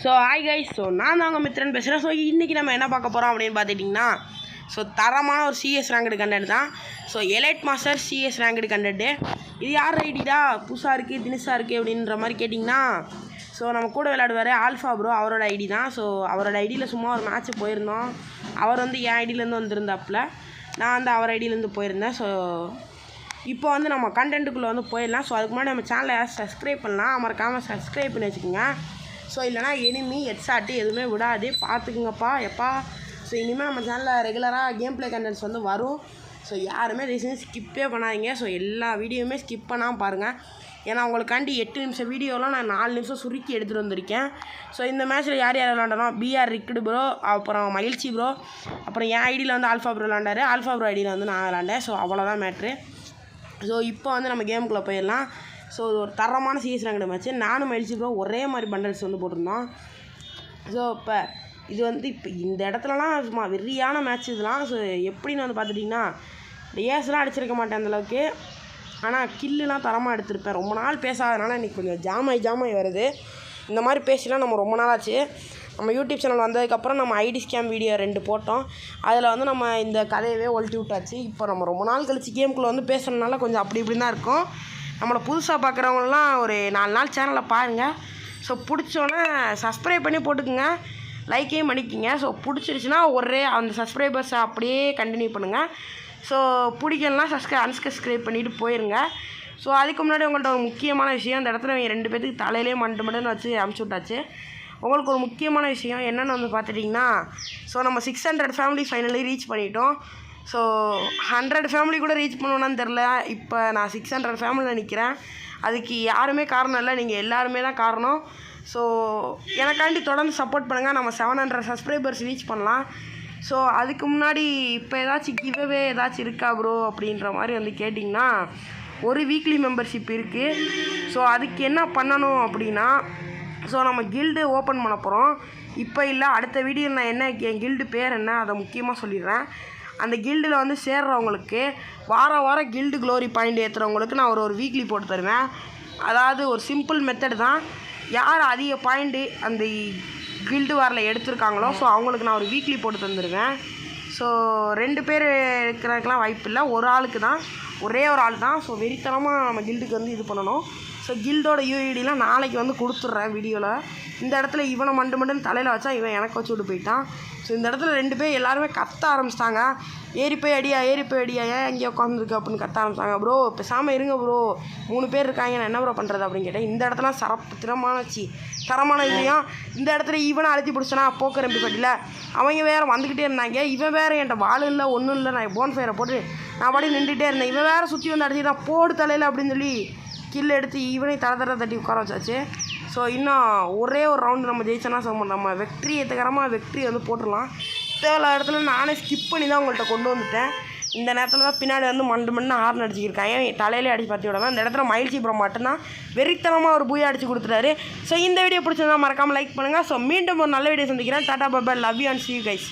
So hi guys. So நான் தாங்க மித்ரன் பேசுகிறேன். ஸோ இன்றைக்கி நம்ம என்ன பார்க்க போகிறோம் அப்படின்னு பார்த்துட்டிங்கன்னா, ஸோ தரமான ஒரு சிஎஸ் ரேங்கடு கண்டென்ட் தான். So elite master CS ரேங்கடு content. இது யார் ஐடிடா புதுசாக இருக்குது தினிசாக இருக்குது அப்படின்ற மாதிரி கேட்டிங்கன்னா, ஸோ நம்ம கூட விளையாடுவார் ஆல்ஃபா ப்ரோ, அவரோட ஐடி தான். ஸோ அவரோட ஐடியில் சும்மா ஒரு மேட்ச்சு போயிருந்தோம். அவர் வந்து என் ஐடியிலேருந்து வந்திருந்தாப்புல, நான் வந்து அவர் ஐடியிலேருந்து போயிருந்தேன். ஸோ இப்போ வந்து நம்ம கண்டென்ட்டுக்குள்ளே வந்து போயிடலாம். ஸோ அதுக்கு முன்னாடி நம்ம சேனலை சப்ஸ்கிரைப் பண்ணலாம், மறக்காமல் சப்ஸ்கிரைப் பண்ணி வச்சுக்கோங்க. ஸோ இல்லைனா எனிமி ஹெட்ஷாட்டு எதுவுமே விடாது, பார்த்துக்குங்கப்பா எப்பா. ஸோ இனிமேல் நம்ம சேனலில் ரெகுலராக கேம் ப்ளே கண்டென்ட்ஸ் வந்து வரும். ஸோ யாருமே ரீசன் ஸ்கிப்பே பண்ணாதீங்க. ஸோ எல்லா வீடியோவுமே ஸ்கிப் பண்ணாமல் பாருங்கள். ஏன்னா உங்களுக்காண்டி 8 நிமிஷம் வீடியோலாம் நான் 4 நிமிஷம் சுருக்கி எடுத்துகிட்டு வந்திருக்கேன். ஸோ இந்த மேட்ச்சில் யார் யார் விளாண்டனா, பிஆர் ரிக்குடு ப்ரோ, அப்புறம் மகிழ்ச்சி ப்ரோ, அப்புறம் என் ஐடியில் வந்து ஆல்ஃபா ப்ரோ விளாண்டார், ஆல்ஃபா ப்ரோ ஐடியில் வந்து நான் விளாண்டேன். ஸோ அவ்வளோதான் மேட்ரு. ஸோ இப்போ வந்து நம்ம கேமுக்குள்ளே போயிடலாம். ஸோ ஒரு தரமான சிஎஸ் ரேங்கடு மேட்ச்சு. நானும் மகிழ்ச்சி ப்ரோ ஒரே மாதிரி பண்டல்ஸ் வந்து போட்டிருந்தோம். ஸோ இப்போ இது வந்து இப்போ இந்த இடத்துலலாம் சும்மா வெறியான மேட்ச் இதெல்லாம். ஸோ எப்படின்னு வந்து பார்த்துட்டிங்கன்னா, ஏஸ்லாம் அடிச்சிருக்க மாட்டேன் அந்தளவுக்கு, ஆனால் கில்லுலாம் தரமாக எடுத்திருப்பேன். ரொம்ப நாள் பேசாதனால இன்றைக்கி கொஞ்சம் ஜாமாய் வருது. இந்த மாதிரி பேசிலாம் நம்ம ரொம்ப நாள் ஆச்சு. நம்ம யூடியூப் சேனல் வந்ததுக்கப்புறம் நம்ம ஐடி ஸ்கேம் வீடியோ 2 போட்டோம். அதில் வந்து நம்ம இந்த கதையவே ஒழட்டி விட்டாச்சு. இப்போ நம்ம ரொம்ப நாள் கழிச்சு கேமுக்குள்ளே வந்து பேசுகிறதுனால கொஞ்சம் அப்படி இப்படி தான் இருக்கும். நம்மளை புதுசாக பார்க்குறவங்களாம் ஒரு 4 நாள் சேனலை பாருங்கள். ஸோ பிடிச்சோன்னே சப்ஸ்கிரைப் பண்ணி போட்டுக்குங்க, லைக்கையும் பண்ணிக்கோங்க. ஸோ பிடிச்சிருச்சுன்னா ஒரே அந்த சப்ஸ்கிரைபர்ஸை அப்படியே கண்டினியூ பண்ணுங்கள். ஸோ பிடிக்கலாம் அன்சப்ஸ்கிரைப் பண்ணிவிட்டு போயிருங்க. ஸோ அதுக்கு முன்னாடி உங்கள்கிட்ட ஒரு முக்கியமான விஷயம், இந்த இடத்துல 2 பேத்துக்கு தலையிலே மண்டுன்னு வச்சு அமுச்சு விட்டாச்சு. உங்களுக்கு ஒரு முக்கியமான விஷயம் என்னென்னு வந்து பார்த்துட்டிங்கன்னா, ஸோ நம்ம 600 ஃபேமிலி ஃபைனலி ரீச் பண்ணிட்டோம். ஸோ 100 ஃபேமிலி கூட ரீச் பண்ணுவோன்னு தெரில. இப்போ நான் 600 ஃபேமிலியில் நிற்கிறேன். அதுக்கு யாருமே காரணம் இல்லை, நீங்கள் எல்லாருமே தான் காரணம். ஸோ எனக்காண்டி தொடர்ந்து சப்போர்ட் பண்ணுங்கள். நம்ம 700 சப்ஸ்கிரைபர்ஸ் ரீச் பண்ணலாம். ஸோ அதுக்கு முன்னாடி இப்போ ஏதாச்சும் கிவ்அவே ஏதாச்சும் இருக்கா ப்ரோ அப்படின்ற மாதிரி வந்து கேட்டிங்கன்னா, ஒரு வீக்லி மெம்பர்ஷிப் இருக்குது. ஸோ அதுக்கு என்ன பண்ணணும் அப்படின்னா, ஸோ நம்ம கில்டு ஓப்பன் பண்ண போகிறோம். இப்போ இல்லை, அடுத்த வீடியோ நான் என் கில்டு பேர் என்ன அதை முக்கியமாக சொல்லிடுறேன். அந்த கில்டில் வந்து சேர்றவங்களுக்கு வாரம் கில்டு க்ளோரி பாயிண்ட் ஏற்றுறவங்களுக்கு நான் ஒரு வீக்லி போட்டு தருவேன். அதாவது ஒரு சிம்பிள் மெத்தட் தான். யார் அதிக பாயிண்ட்டு அந்த கில்டு வாரில் எடுத்திருக்காங்களோ ஸோ அவங்களுக்கு நான் ஒரு வீக்லி போட்டு தந்துடுவேன். ஸோ 2 பேர் இருக்கிறதுக்கெலாம் வாய்ப்பு இல்லை, ஒரு ஆளுக்கு தான், ஒரே ஒரு ஆள் தான். ஸோ வெறித்தனமாக நம்ம கில்டுக்கு வந்து இது பண்ணணும். ஸோ கில்டோட யூஐடிலாம் நாளைக்கு வந்து கொடுத்துட்றேன் வீடியோவில். இந்த இடத்துல இவனை மண்டுன்னு தலையில் வச்சா இவன் எனக்கு வச்சு விட்டு போயிட்டான். ஸோ இந்த இடத்துல 2 பேர் எல்லாருமே கத்த ஆரம்பிச்சிட்டாங்க. ஏறி போய் அடியா ஏன் இங்கே உட்காந்துருக்கு அப்படின்னு கத்த ஆரம்பிச்சாங்க. ப்ரோ பேசாமல் இருங்க ப்ரோ, 3 பேர் இருக்காங்க, நான் என்ன ப்ரோ பண்ணுறது அப்படின்னு கேட்டேன். இந்த இடத்துல தரமான இதுலையும் இந்த இடத்துல இவனை அழுத்தி பிடிச்சனா போக்கர் எம்பி பட்டியில் அவங்க வேறு வந்துக்கிட்டே இருந்தாங்க. இவன் வேறு என்கிட்ட வால் இல்லை ஒன்றும் இல்லை, நான் போன் ஃபயரை போட்டு நான் பாடி நின்றுட்டே இருந்தேன். இவன் வேறு சுற்றி வந்து அடிச்சு நான் போடு தலையில் அப்படின்னு சொல்லி கில் எடுத்து இவனை தட்டி உட்கார வச்சாச்சு. ஸோ இன்னும் ஒரே ஒரு ரவுண்டு நம்ம ஜெயிச்சோன்னா நம்ம வெற்றி வந்து போட்டுடலாம். தேவையில்ல இடத்துல நானே ஸ்கிப் பண்ணி தான் உங்கள்கிட்ட கொண்டு வந்துட்டேன். இந்த நேரத்தில் தான் பின்னாடி வந்து மண்டு ஹார்ன் அடிச்சுக்கிருக்காங்க, தலையிலே அடிச்சு பார்த்து விடாமல். இந்த இடத்துல மகிழ்ச்சி ப்ரோ மட்டும்தான் வெறித்தனமாக ஒரு பூயா அடிச்சு கொடுத்துட்டாரு. ஸோ இந்த வீடியோ பிடிச்சிருந்தா மறக்காமல் லைக் பண்ணுங்கள். ஸோ மீண்டும் ஒரு நல்ல வீடியோ சந்திக்கிறேன். Tata bye, love you and see you guys.